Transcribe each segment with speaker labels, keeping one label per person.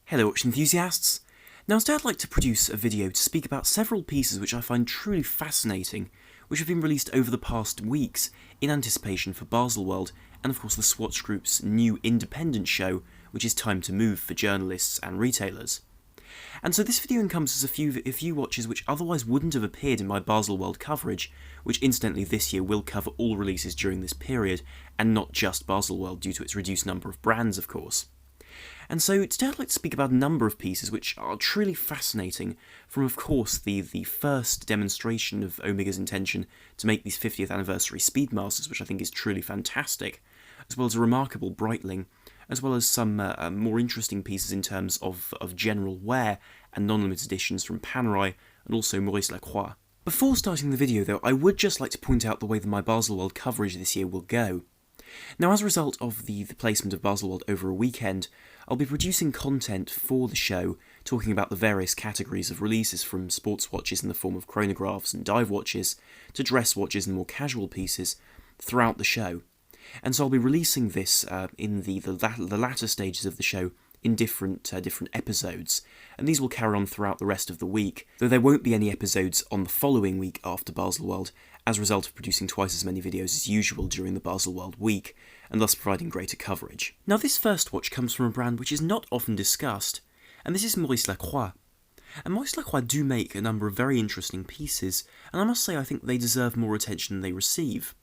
Speaker 1: Hello watch enthusiasts! Now today I'd like to produce a video to speak about several pieces which I find truly fascinating, which have been released over the past weeks in anticipation for Baselworld, and of course the Swatch Group's new independent show, which is Time to Move for journalists and retailers. And so this video encompasses a few watches which otherwise wouldn't have appeared in my Baselworld coverage, which incidentally this year will cover all releases during this period, and not just Baselworld due to its reduced number of brands of course. And so today I'd like to speak about a number of pieces which are truly fascinating, from of course the first demonstration of Omega's intention to make these 50th anniversary Speedmasters, which I think is truly fantastic, as well as a remarkable Breitling, as well as some more interesting pieces in terms of general wear and non-limited editions from Panerai and also Maurice Lacroix. Before starting the video though, I would just like to point out the way that my Baselworld coverage this year will go. Now, as a result of the placement of Baselworld over a weekend, I'll be producing content for the show, talking about the various categories of releases from sports watches in the form of chronographs and dive watches, to dress watches and more casual pieces, throughout the show. And so I'll be releasing this in the latter stages of the show in different episodes, and these will carry on throughout the rest of the week, though there won't be any episodes on the following week after Baselworld, as a result of producing twice as many videos as usual during the Baselworld week, and thus providing greater coverage. Now this first watch comes from a brand which is not often discussed, and this is Maurice Lacroix. And Maurice Lacroix do make a number of very interesting pieces, and I must say I think they deserve more attention than they receive.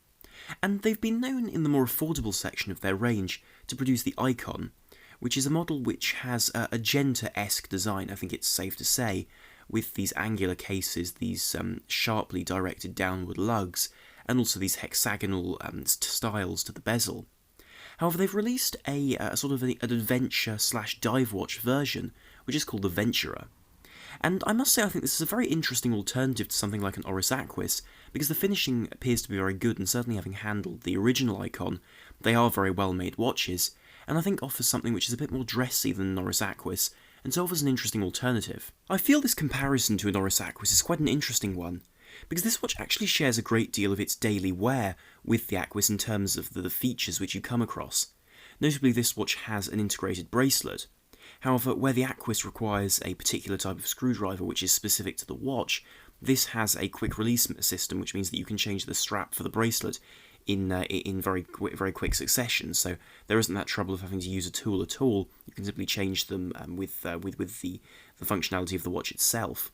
Speaker 1: And they've been known in the more affordable section of their range to produce the Aikon, which is a model which has a Genta-esque design, I think it's safe to say, with these angular cases, these sharply directed downward lugs, and also these hexagonal styles to the bezel. However, they've released a sort of an adventure/dive watch version, which is called the Venturer. And I must say I think this is a very interesting alternative to something like an Oris Aquis, because the finishing appears to be very good, and certainly having handled the original Aikon, they are very well made watches, and I think offers something which is a bit more dressy than an Oris Aquis, and so offers an interesting alternative. I feel this comparison to an Oris Aquis is quite an interesting one, because this watch actually shares a great deal of its daily wear with the Aquis in terms of the features which you come across. Notably, this watch has an integrated bracelet. However, where the Aquis requires a particular type of screwdriver which is specific to the watch, this has a quick release system, which means that you can change the strap for the bracelet in very quick succession, so there isn't that trouble of having to use a tool at all. You can simply change them with the functionality of the watch itself.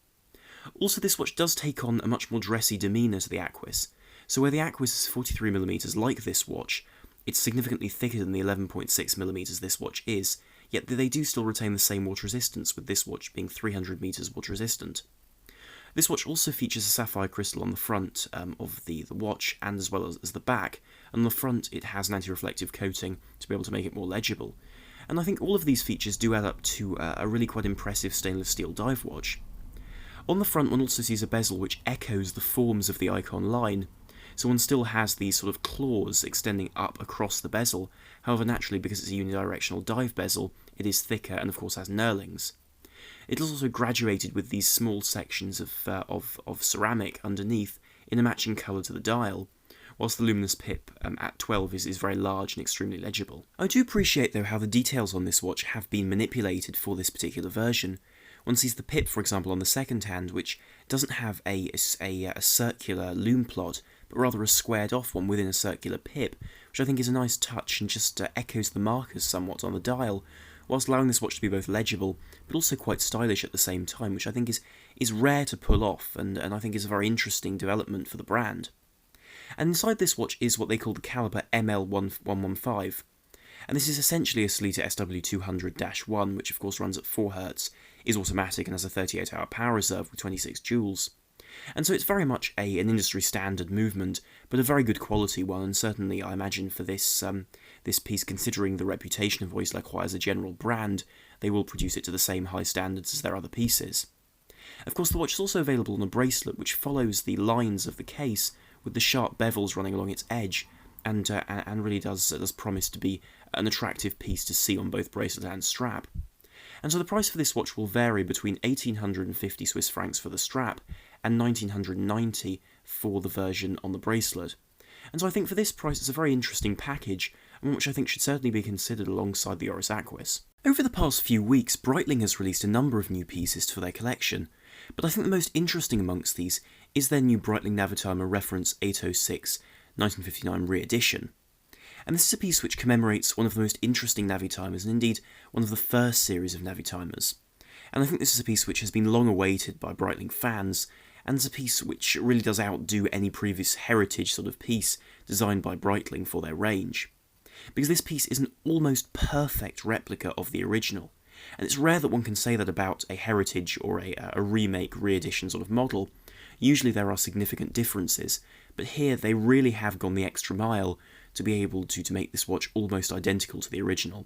Speaker 1: Also, this watch does take on a much more dressy demeanour to the Aquis, so where the Aquis is 43mm like this watch, it's significantly thicker than the 11.6mm this watch is, yet they do still retain the same water resistance, with this watch being 300m water resistant. This watch also features a sapphire crystal on the front of the watch, and as well as the back, and on the front it has an anti-reflective coating to be able to make it more legible. And I think all of these features do add up to a really quite impressive stainless steel dive watch. On the front one also sees a bezel which echoes the forms of the Aikon line, so one still has these sort of claws extending up across the bezel. However, naturally, because it's a unidirectional dive bezel, it is thicker and of course has knurlings. It is also graduated with these small sections of ceramic underneath in a matching colour to the dial, whilst the luminous pip at 12 is very large and extremely legible. I do appreciate though how the details on this watch have been manipulated for this particular version. One sees the pip, for example, on the second hand, which doesn't have a circular lume plot, but rather a squared off one within a circular pip, which I think is a nice touch and just echoes the markers somewhat on the dial, whilst allowing this watch to be both legible, but also quite stylish at the same time, which I think is rare to pull off, and I think is a very interesting development for the brand. And inside this watch is what they call the caliber ML115, and this is essentially a Sellita SW200-1, which of course runs at 4Hz, is automatic and has a 38-hour power reserve with 26 joules. And so it's very much an industry standard movement, but a very good quality one, and certainly I imagine for this piece, considering the reputation of Maurice Lacroix as a general brand, they will produce it to the same high standards as their other pieces. Of course, the watch is also available on a bracelet which follows the lines of the case, with the sharp bevels running along its edge, and really does promise to be an attractive piece to see on both bracelet and strap. And so the price for this watch will vary between 1,850 Swiss francs for the strap and 1,990 for the version on the bracelet. And so I think for this price it's a very interesting package, and one which I think should certainly be considered alongside the Oris Aquis. Over the past few weeks, Breitling has released a number of new pieces for their collection, but I think the most interesting amongst these is their new Breitling Navitimer Reference 806 1959 re-edition. And this is a piece which commemorates one of the most interesting Navitimers, and indeed one of the first series of Navitimers. And I think this is a piece which has been long awaited by Breitling fans, and it's a piece which really does outdo any previous heritage sort of piece designed by Breitling for their range. Because this piece is an almost perfect replica of the original, and it's rare that one can say that about a heritage or a remake, re-edition sort of model. Usually there are significant differences, but here they really have gone the extra mile to be able to make this watch almost identical to the original.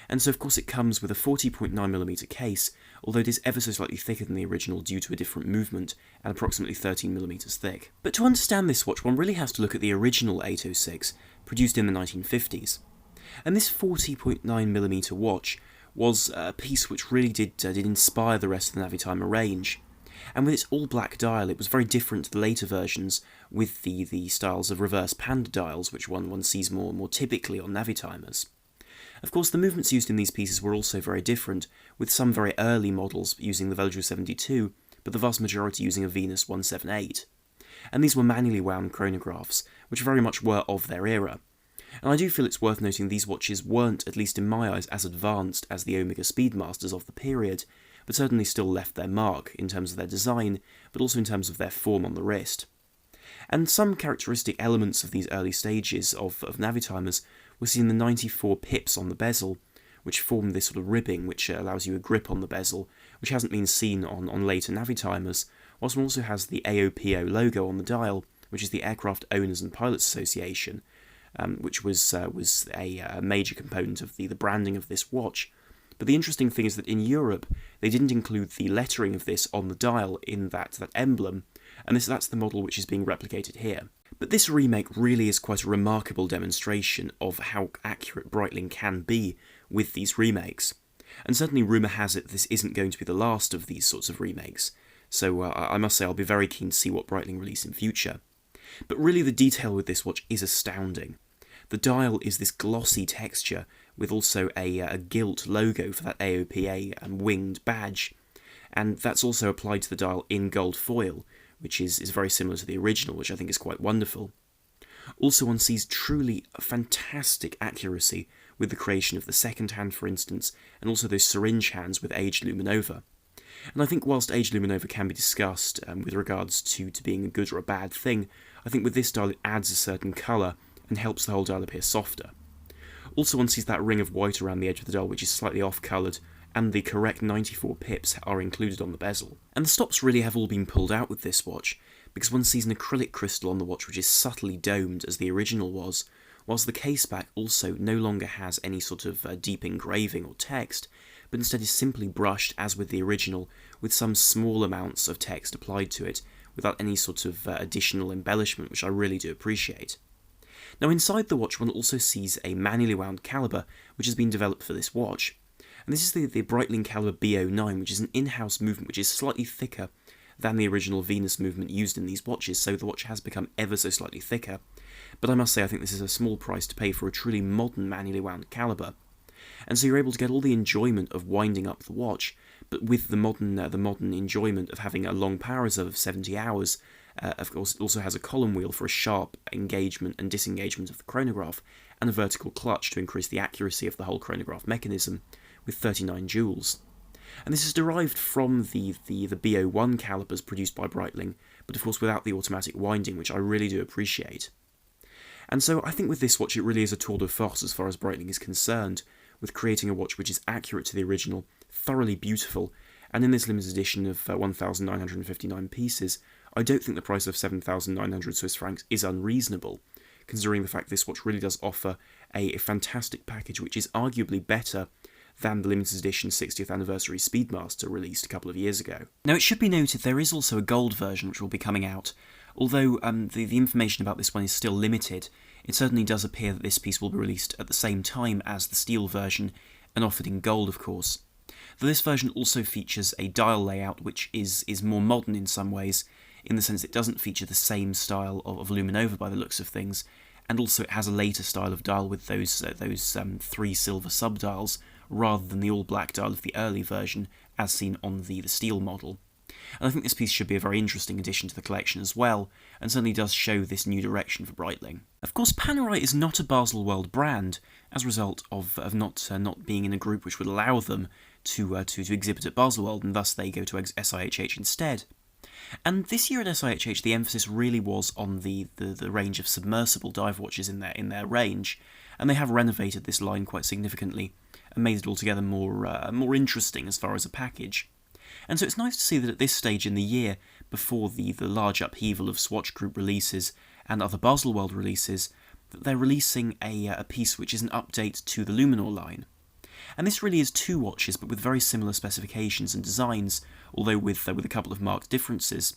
Speaker 1: And so of course it comes with a 40.9mm case, although it is ever so slightly thicker than the original due to a different movement, and approximately 13mm thick. But to understand this watch, one really has to look at the original 806, produced in the 1950s. And this 40.9mm watch was a piece which really did inspire the rest of the Navitimer range. And with its all-black dial, it was very different to the later versions with the styles of reverse panda dials, which one sees more typically on Navitimers. Of course, the movements used in these pieces were also very different, with some very early models using the Veltro 72, but the vast majority using a Venus 178. And these were manually wound chronographs, which very much were of their era. And I do feel it's worth noting these watches weren't, at least in my eyes, as advanced as the Omega Speedmasters of the period, but certainly still left their mark in terms of their design, but also in terms of their form on the wrist. And some characteristic elements of these early stages of Navitimers were seen in the 94 pips on the bezel, which form this sort of ribbing which allows you a grip on the bezel, which hasn't been seen on later Navitimers, whilst one also has the AOPO logo on the dial, which is the Aircraft Owners and Pilots Association, which was a major component of the branding of this watch. But the interesting thing is that in Europe, they didn't include the lettering of this on the dial in that emblem, and that's the model which is being replicated here. But this remake really is quite a remarkable demonstration of how accurate Breitling can be with these remakes. And certainly rumour has it this isn't going to be the last of these sorts of remakes, so I must say I'll be very keen to see what Breitling release in future. But really the detail with this watch is astounding. The dial is this glossy texture, with also a gilt logo for that AOPA and winged badge, and that's also applied to the dial in gold foil, which is very similar to the original, which I think is quite wonderful. Also one sees truly fantastic accuracy with the creation of the second hand, for instance, and also those syringe hands with aged Luminova. And I think whilst aged Luminova can be discussed with regards to being a good or a bad thing, I think with this dial it adds a certain colour and helps the whole dial appear softer. Also one sees that ring of white around the edge of the dial which is slightly off-coloured, and the correct 94 pips are included on the bezel. And the stops really have all been pulled out with this watch, because one sees an acrylic crystal on the watch which is subtly domed as the original was, whilst the case back also no longer has any sort of deep engraving or text, but instead is simply brushed as with the original, with some small amounts of text applied to it, without any sort of additional embellishment, which I really do appreciate. Now inside the watch one also sees a manually wound caliber, which has been developed for this watch. And this is the Breitling Caliber B09, which is an in-house movement which is slightly thicker than the original Venus movement used in these watches, so the watch has become ever so slightly thicker. But I must say I think this is a small price to pay for a truly modern manually wound caliber. And so you're able to get all the enjoyment of winding up the watch, but with the modern enjoyment of having a long power reserve of 70 hours. Of course, it also has a column wheel for a sharp engagement and disengagement of the chronograph, and a vertical clutch to increase the accuracy of the whole chronograph mechanism, with 39 joules. And this is derived from the B01 calibers produced by Breitling, but of course without the automatic winding, which I really do appreciate. And so I think with this watch it really is a tour de force as far as Breitling is concerned, with creating a watch which is accurate to the original, thoroughly beautiful, and in this limited edition of 1,959 pieces, I don't think the price of 7,900 Swiss francs is unreasonable, considering the fact this watch really does offer a fantastic package which is arguably better than the limited edition 60th anniversary Speedmaster released a couple of years ago. Now it should be noted there is also a gold version which will be coming out, although the information about this one is still limited. It certainly does appear that this piece will be released at the same time as the steel version, and offered in gold of course. Though this version also features a dial layout which is more modern in some ways, in the sense it doesn't feature the same style of Luminova by the looks of things, and also it has a later style of dial with those 3 silver subdials rather than the all-black dial of the early version, as seen on the steel model. And I think this piece should be a very interesting addition to the collection as well, and certainly does show this new direction for Breitling. Of course, Panerai is not a Baselworld brand, as a result of not being in a group which would allow them to exhibit at Baselworld, and thus they go to SIHH instead. And this year at SIHH, the emphasis really was on the range of submersible dive watches in their range, and they have renovated this line quite significantly and made it altogether more interesting as far as a package. And so it's nice to see that at this stage in the year, before the large upheaval of Swatch Group releases and other Baselworld releases, that they're releasing a piece which is an update to the Luminor line. And this really is two watches, but with very similar specifications and designs, although with a couple of marked differences.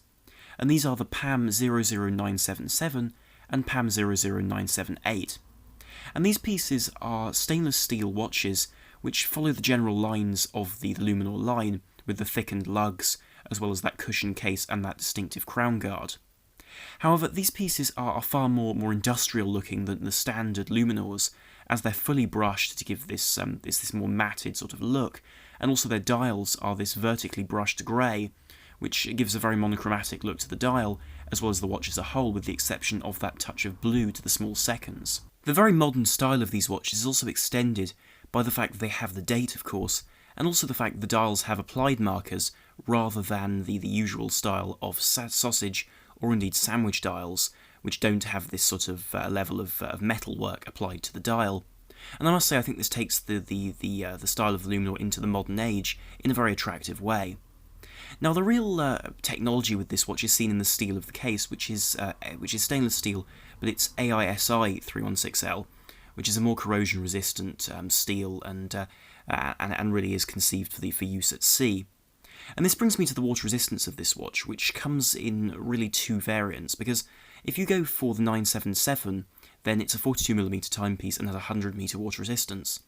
Speaker 1: And these are the PAM 00977 and PAM 00978. And these pieces are stainless steel watches which follow the general lines of the Luminor line, with the thickened lugs, as well as that cushion case and that distinctive crown guard. However, these pieces are far more industrial looking than the standard Luminors, as they're fully brushed to give this more matted sort of look, and also their dials are this vertically brushed grey, which gives a very monochromatic look to the dial, as well as the watch as a whole, with the exception of that touch of blue to the small seconds. The very modern style of these watches is also extended by the fact that they have the date, of course, and also the fact that the dials have applied markers rather than the usual style of sausage or indeed sandwich dials, which don't have this sort of level of metalwork applied to the dial. And I must say, I think this takes the style of the Luminor into the modern age in a very attractive way. Now, the real technology with this watch is seen in the steel of the case, which is stainless steel, but it's AISI 316L, which is a more corrosion-resistant steel and really is conceived for use at sea. And this brings me to the water resistance of this watch, which comes in really two variants, because if you go for the 977, then it's a 42mm timepiece and has 100m water resistance.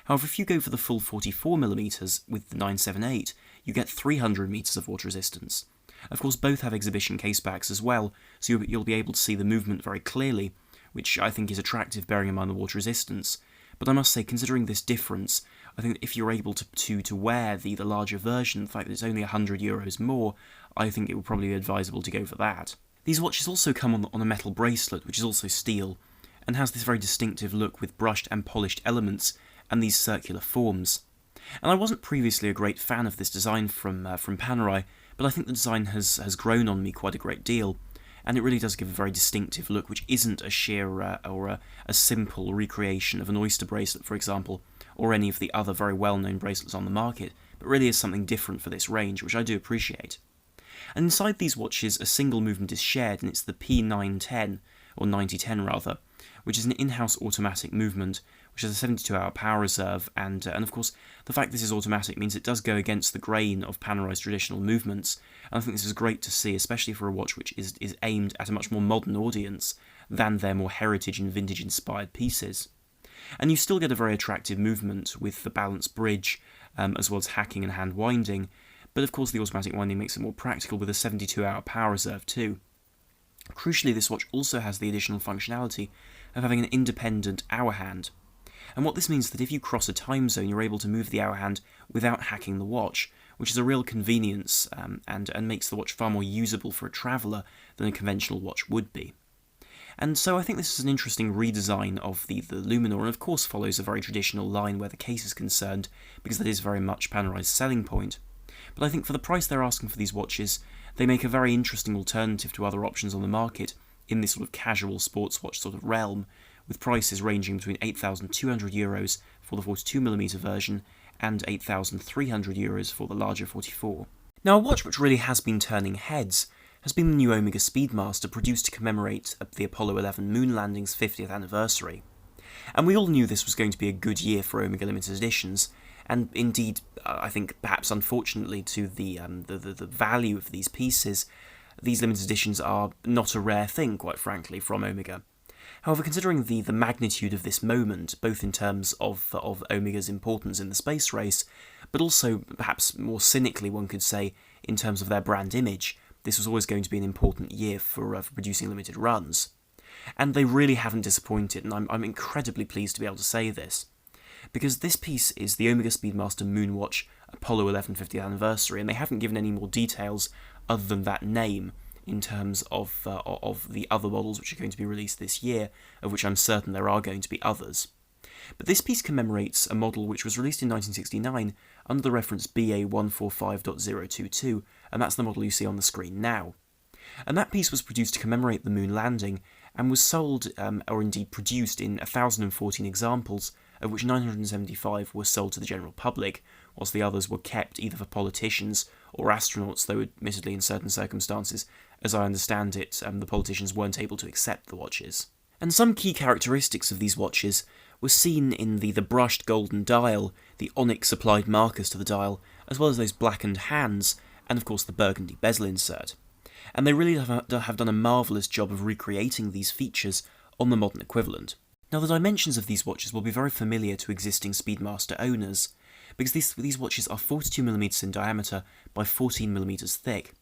Speaker 1: However, if you go for the full 44mm with the 978, you get 300m of water resistance. Of course, both have exhibition casebacks as well, so you'll be able to see the movement very clearly, which I think is attractive bearing in mind the water resistance. But I must say, considering this difference, I think that if you're able to wear the larger version, the fact that it's only €100 more, I think it would probably be advisable to go for that. These watches also come on a metal bracelet, which is also steel, and has this very distinctive look with brushed and polished elements and these circular forms. And I wasn't previously a great fan of this design from Panerai, but I think the design has grown on me quite a great deal, and it really does give a very distinctive look, which isn't a sheer or a simple recreation of an oyster bracelet, for example, or any of the other very well-known bracelets on the market, but really is something different for this range, which I do appreciate. And inside these watches, a single movement is shared, and it's the P910, or 9010 rather, which is an in-house automatic movement, which has a 72-hour power reserve, and of course, the fact this is automatic means it does go against the grain of Panerai's traditional movements, and I think this is great to see, especially for a watch which is aimed at a much more modern audience than their more heritage and vintage-inspired pieces. And you still get a very attractive movement with the balanced bridge, as well as hacking and hand winding, but of course the automatic winding makes it more practical with a 72-hour power reserve too. Crucially, this watch also has the additional functionality of having an independent hour hand. And what this means is that if you cross a time zone, you're able to move the hour hand without hacking the watch, which is a real convenience and makes the watch far more usable for a traveller than a conventional watch would be. And so I think this is an interesting redesign of the Luminor, and of course follows a very traditional line where the case is concerned, because that is very much Panerai's selling point. But I think for the price they're asking for these watches, they make a very interesting alternative to other options on the market in this sort of casual sports watch sort of realm, with prices ranging between €8,200 for the 42mm version and €8,300 for the larger 44. Now, a watch which really has been turning heads has been the new Omega Speedmaster, produced to commemorate the Apollo 11 moon landing's 50th anniversary. And we all knew this was going to be a good year for Omega limited editions, and indeed, I think perhaps unfortunately to the value of these pieces, these limited editions are not a rare thing, quite frankly, from Omega. However, considering the magnitude of this moment, both in terms of Omega's importance in the space race, but also, perhaps more cynically one could say, in terms of their brand image, this was always going to be an important year for producing limited runs. And they really haven't disappointed, and I'm incredibly pleased to be able to say this. because this piece is the Omega Speedmaster Moonwatch Apollo 11 50th anniversary, and they haven't given any more details other than that name in terms of the other models which are going to be released this year, of which I'm certain there are going to be others. But this piece commemorates a model which was released in 1969 under the reference BA145.022, and that's the model you see on the screen now. And that piece was produced to commemorate the moon landing, and was sold, or indeed produced, in 1,014 examples, of which 975 were sold to the general public, whilst the others were kept either for politicians or astronauts, though admittedly in certain circumstances, as I understand it, the politicians weren't able to accept the watches. And some key characteristics of these watches were seen in the brushed golden dial, the onyx applied markers to the dial, as well as those blackened hands, and of course the burgundy bezel insert. And they really have done a marvellous job of recreating these features on the modern equivalent. Now, the dimensions of these watches will be very familiar to existing Speedmaster owners, because these watches are 42mm in diameter by 14mm thick.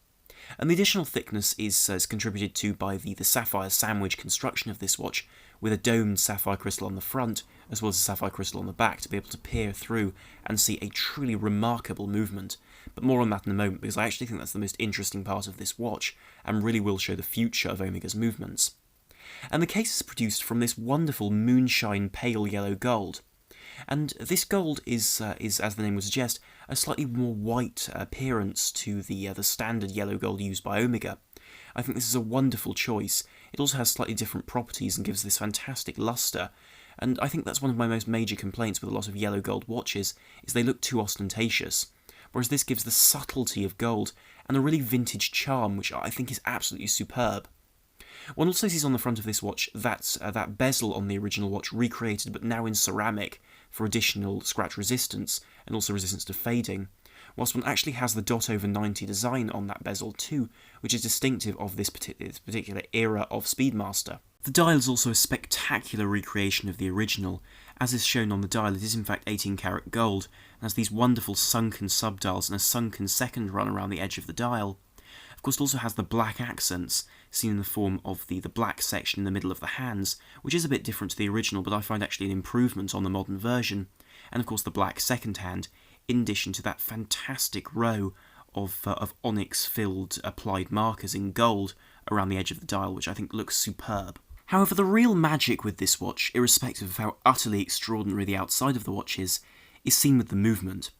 Speaker 1: And the additional thickness is contributed to by the sapphire sandwich construction of this watch, with a domed sapphire crystal on the front, as well as a sapphire crystal on the back, to be able to peer through and see a truly remarkable movement. But more on that in a moment, because I actually think that's the most interesting part of this watch, and really will show the future of Omega's movements. And the case is produced from this wonderful moonshine pale yellow gold. And this gold is, as the name would suggest, a slightly more white appearance to the standard yellow gold used by Omega. I think this is a wonderful choice. It also has slightly different properties and gives this fantastic lustre, and I think that's one of my most major complaints with a lot of yellow gold watches, is they look too ostentatious, whereas this gives the subtlety of gold and a really vintage charm, which I think is absolutely superb. One also sees on the front of this watch that bezel on the original watch recreated, but now in ceramic, for additional scratch resistance and also resistance to fading, whilst one actually has the dot over 90 design on that bezel too, which is distinctive of this particular era of Speedmaster. The dial is also a spectacular recreation of the original. As is shown on the dial, it is in fact 18-karat gold, and has these wonderful sunken subdials and a sunken second run around the edge of the dial. Of course, it also has the black accents, seen in the form of the black section in the middle of the hands, which is a bit different to the original, but I find actually an improvement on the modern version, and of course the black second hand, in addition to that fantastic row of onyx-filled applied markers in gold around the edge of the dial, which I think looks superb. However, the real magic with this watch, irrespective of how utterly extraordinary the outside of the watch is seen with the movement.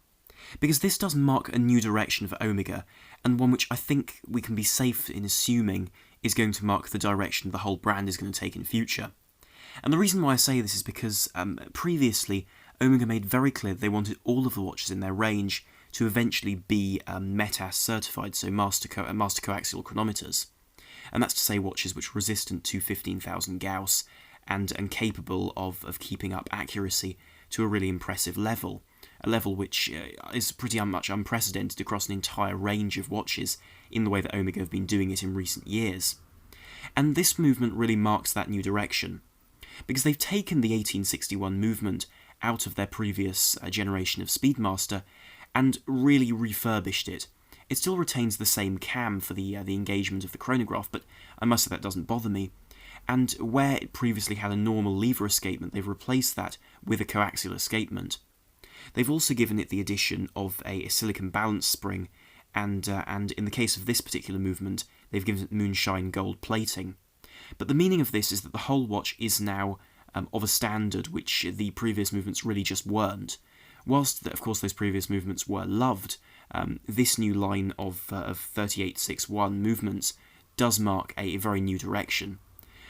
Speaker 1: Because this does mark a new direction for Omega, and one which I think we can be safe in assuming is going to mark the direction the whole brand is going to take in future. And the reason why I say this is because previously Omega made very clear that they wanted all of the watches in their range to eventually be METAS certified, so master coaxial chronometers. And that's to say watches which were resistant to 15,000 Gauss and capable of keeping up accuracy to a really impressive level. A level which is pretty much unprecedented across an entire range of watches in the way that Omega have been doing it in recent years. And this movement really marks that new direction, because they've taken the 1861 movement out of their previous generation of Speedmaster and really refurbished it. It still retains the same cam for the engagement of the chronograph, but I must say that doesn't bother me. And where it previously had a normal lever escapement, they've replaced that with a coaxial escapement. They've also given it the addition of a silicon balance spring, and in the case of this particular movement, they've given it moonshine gold plating. But the meaning of this is that the whole watch is now of a standard which the previous movements really just weren't. Whilst, of course, those previous movements were loved, this new line of 3861 movements does mark a very new direction.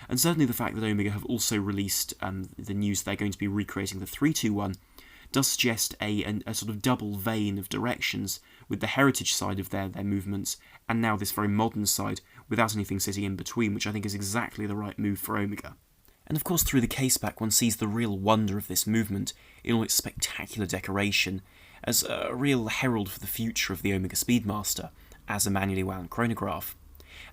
Speaker 1: And certainly the fact that Omega have also released the news they're going to be recreating the 321 does suggest a sort of double vein of directions, with the heritage side of their movements, and now this very modern side, without anything sitting in between, which I think is exactly the right move for Omega. And of course through the caseback one sees the real wonder of this movement in all its spectacular decoration, as a real herald for the future of the Omega Speedmaster, as a manually wound chronograph.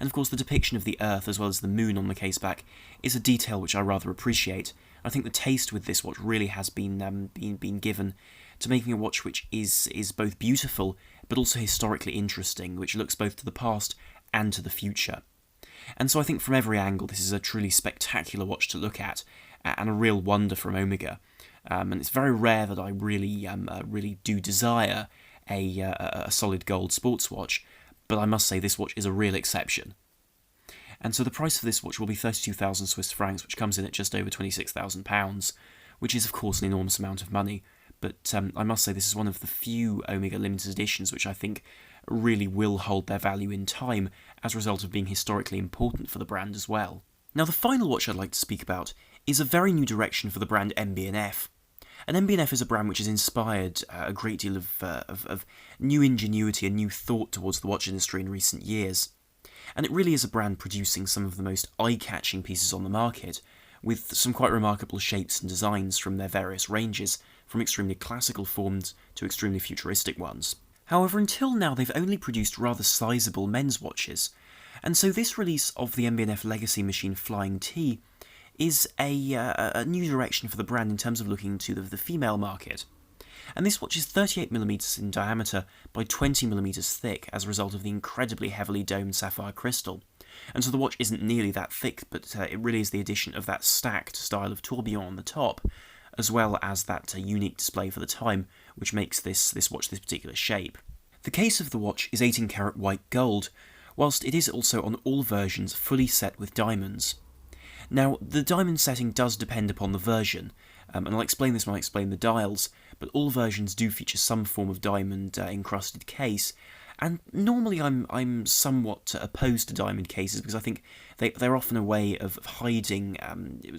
Speaker 1: And of course the depiction of the Earth as well as the Moon on the caseback is a detail which I rather appreciate. I think the taste with this watch really has been given to making a watch which is both beautiful but also historically interesting, which looks both to the past and to the future. And so I think from every angle this is a truly spectacular watch to look at, and a real wonder from Omega. and it's very rare that I really do desire a solid gold sports watch, but I must say this watch is a real exception. And so the price for this watch will be 32,000 Swiss francs, which comes in at just over £26,000, which is of course an enormous amount of money, but I must say this is one of the few Omega limited editions which I think really will hold their value in time as a result of being historically important for the brand as well. Now the final watch I'd like to speak about is a very new direction for the brand MB&F. And MB&F is a brand which has inspired a great deal of new ingenuity and new thought towards the watch industry in recent years. And it really is a brand producing some of the most eye-catching pieces on the market, with some quite remarkable shapes and designs from their various ranges, from extremely classical forms to extremely futuristic ones. However, until now they've only produced rather sizable men's watches, and so this release of the MB&F legacy machine FlyingT is a new direction for the brand in terms of looking to the female market. And this watch is 38mm in diameter by 20mm thick as a result of the incredibly heavily domed sapphire crystal. And so the watch isn't nearly that thick, but it really is the addition of that stacked style of tourbillon on the top, as well as that unique display for the time, which makes this watch this particular shape. The case of the watch is 18-karat white gold, whilst it is also on all versions fully set with diamonds. Now, the diamond setting does depend upon the version, and I'll explain this when I explain the dials, but all versions do feature some form of diamond encrusted case, and normally I'm somewhat opposed to diamond cases because I think they're often a way of hiding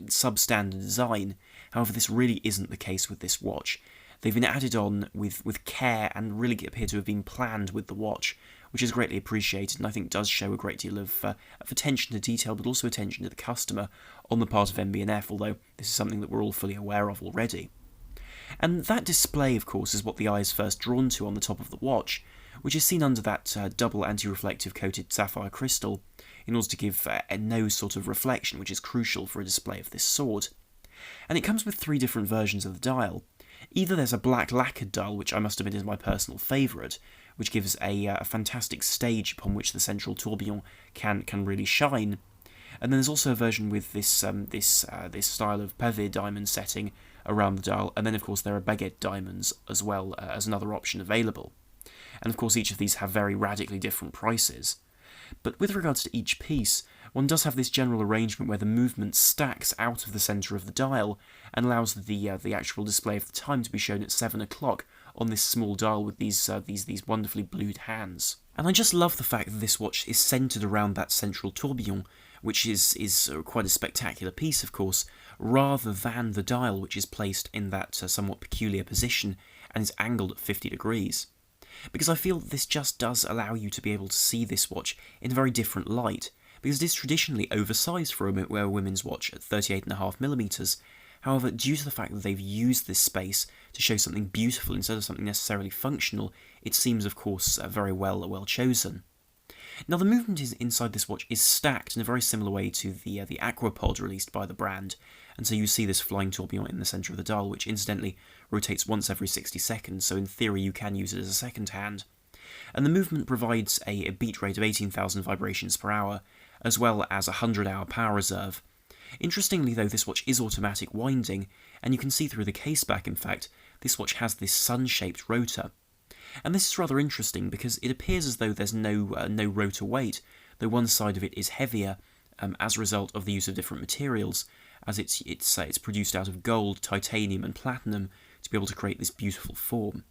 Speaker 1: substandard design. However, this really isn't the case with this watch. They've been added on with care and really appear to have been planned with the watch, which is greatly appreciated and I think does show a great deal of attention to detail, but also attention to the customer on the part of MB&F, although this is something that we're all fully aware of already. And that display, of course, is what the eye is first drawn to on the top of the watch, which is seen under that double anti-reflective coated sapphire crystal, in order to give no sort of reflection, which is crucial for a display of this sort. And it comes with 3 different versions of the dial. Either there's a black lacquered dial, which I must admit is my personal favourite, which gives a fantastic stage upon which the central tourbillon can really shine. And then there's also a version with this style of pavé diamond setting around the dial, and then of course there are baguette diamonds as well as another option available. And of course each of these have very radically different prices. But with regards to each piece, one does have this general arrangement where the movement stacks out of the centre of the dial and allows the actual display of the time to be shown at 7 o'clock on this small dial with these wonderfully blued hands. And I just love the fact that this watch is centred around that central tourbillon, which is quite a spectacular piece, of course, rather than the dial, which is placed in that somewhat peculiar position and is angled at 50 degrees. Because I feel this just does allow you to be able to see this watch in a very different light, because it is traditionally oversized for a women's watch at 38.5mm. However, due to the fact that they've used this space to show something beautiful instead of something necessarily functional, it seems, of course, very well chosen. Now, the movement inside this watch is stacked in a very similar way to the Aquapod released by the brand, and so you see this flying tourbillon in the centre of the dial, which incidentally rotates once every 60 seconds, so in theory you can use it as a second hand. And the movement provides a beat rate of 18,000 vibrations per hour, as well as a 100-hour power reserve. Interestingly though, this watch is automatic winding, and you can see through the case back, in fact, this watch has this sun-shaped rotor. And this is rather interesting because it appears as though there's no rotor weight, though one side of it is heavier as a result of the use of different materials, as it's produced out of gold, titanium and platinum to be able to create this beautiful form.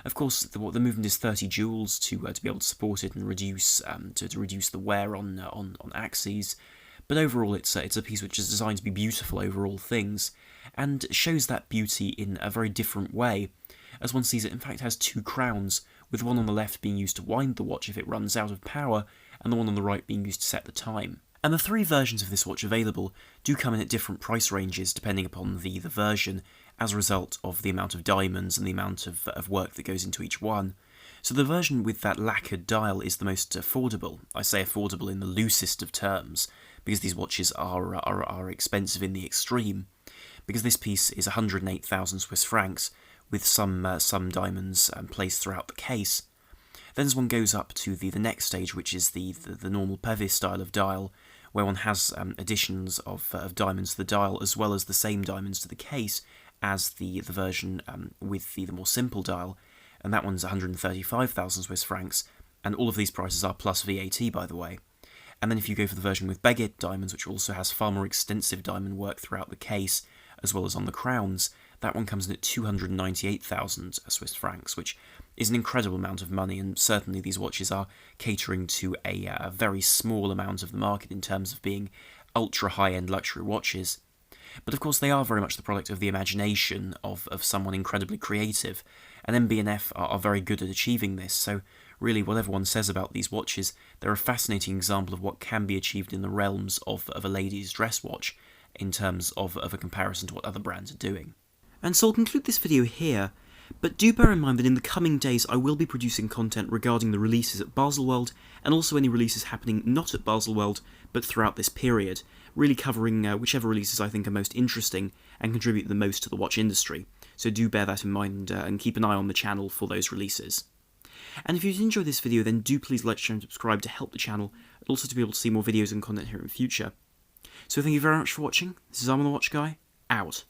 Speaker 1: Of course, the movement is 30 joules to be able to support it and reduce to reduce the wear on axes. But overall, it's a piece which is designed to be beautiful over all things, and shows that beauty in a very different way. As one sees, it in fact has 2 crowns, with one on the left being used to wind the watch if it runs out of power, and the one on the right being used to set the time. And the 3 versions of this watch available do come in at different price ranges depending upon the version, as a result of the amount of diamonds and the amount of work that goes into each one. So the version with that lacquered dial is the most affordable. I say affordable in the loosest of terms, because these watches are expensive in the extreme, because this piece is 108,000 Swiss francs, with some diamonds placed throughout the case. Then as one goes up to the next stage, which is the normal pavé style of dial, where one has additions of diamonds to the dial as well as the same diamonds to the case, as the version with the more simple dial, and that one's 135,000 Swiss francs, and all of these prices are plus VAT, by the way. And then if you go for the version with baguette diamonds, which also has far more extensive diamond work throughout the case, as well as on the crowns, that one comes in at 298,000 Swiss francs, which is an incredible amount of money, and certainly these watches are catering to a very small amount of the market in terms of being ultra high-end luxury watches. But of course they are very much the product of the imagination of someone incredibly creative, and MB&F are very good at achieving this, so really whatever one says about these watches, they're a fascinating example of what can be achieved in the realms of a lady's dress watch, in terms of a comparison to what other brands are doing. And so I'll conclude this video here, but do bear in mind that in the coming days I will be producing content regarding the releases at Baselworld, and also any releases happening not at Baselworld, but throughout this period, really covering whichever releases I think are most interesting and contribute the most to the watch industry. So do bear that in mind and keep an eye on the channel for those releases. And if you did enjoy this video, then do please like, share and subscribe to help the channel, and also to be able to see more videos and content here in the future. So thank you very much for watching. This is I'm the Watch Guy, out.